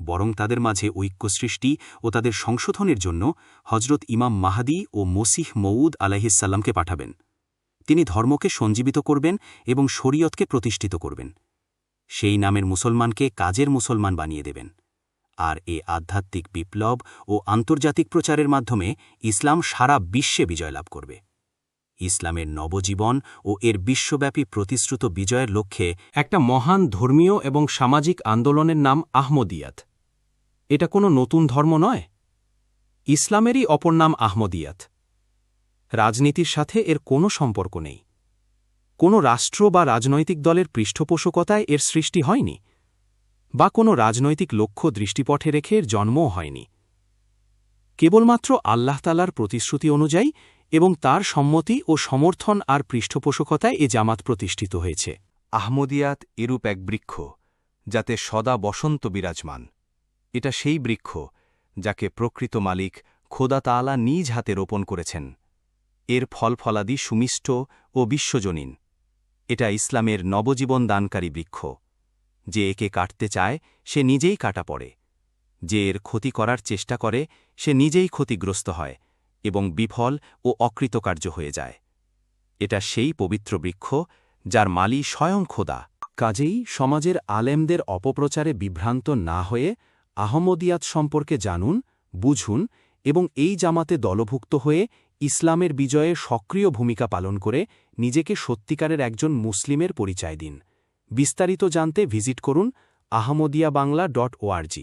বরং তাদের মাঝে ঐক্য সৃষ্টি ও তাদের সংশোধনের জন্য হজরত ইমাম মাহাদি ও মসিহ মউদ আলাইহিসসালামকে পাঠাবেন। তিনি ধর্মকে সঞ্জীবিত করবেন এবং শরীয়তকে প্রতিষ্ঠিত করবেন। সেই নামের মুসলমানকে কাজের মুসলমান বানিয়ে দেবেন। আর এ আধ্যাত্মিক বিপ্লব ও আন্তর্জাতিক প্রচারের মাধ্যমে ইসলাম সারা বিশ্বে বিজয় লাভ করবে। ইসলামের নবজীবন ও এর বিশ্বব্যাপী প্রতিশ্রুত বিজয়ের লক্ষ্যে একটা মহান ধর্মীয় এবং সামাজিক আন্দোলনের নাম আহমদিয়াত। এটা কোনো নতুন ধর্ম নয়, ইসলামেরই অপর নাম আহমদিয়াত। রাজনীতির সাথে এর কোনো সম্পর্ক নেই। কোনো রাষ্ট্র বা রাজনৈতিক দলের পৃষ্ঠপোষকতায় এর সৃষ্টি হয়নি, বা কোনো রাজনৈতিক লক্ষ্য দৃষ্টিপটে রেখে এর জন্মও হয়নি। কেবলমাত্র আল্লাহ তাআলার প্রতিশ্রুতি অনুযায়ী এবং তার সম্মতি ও সমর্থন আর পৃষ্ঠপোষকতায় এ জামাত প্রতিষ্ঠিত হয়েছে। আহমদিয়াত এরূপ এক বৃক্ষ, যাতে সদা বসন্ত বিরাজমান। এটা সেই বৃক্ষ যাকে প্রকৃত মালিক খোদা তাআলা নিজ হাতে রোপণ করেছেন। এর ফলফলাদি সুমিষ্ট ও বিশ্বজনীন। এটা ইসলামের নবজীবন দানকারী বৃক্ষ। যে একে কাটতে চায় সে নিজেই কাটা পড়ে, যে এর ক্ষতি করার চেষ্টা করে সে নিজেই ক্ষতিগ্রস্ত হয় এবং বিফল ও অকৃতকার্য হয়ে যায়। এটা সেই পবিত্র বৃক্ষ যার মালি স্বয়ং খোদা। কাজেই সমাজের আলেমদের অপপ্রচারে বিভ্রান্ত না হয়ে আহমদিয়াত সম্পর্কে জানুন, বুঝুন এবং এই জামাতে দলভুক্ত হয়ে ইসলামের বিজয়ে সক্রিয় ভূমিকা পালন করে নিজেকে সত্যিকারের একজন মুসলিমের পরিচয় দিন। বিস্তারিত জানতে ভিজিট করুন ahmadiyaBangla.org।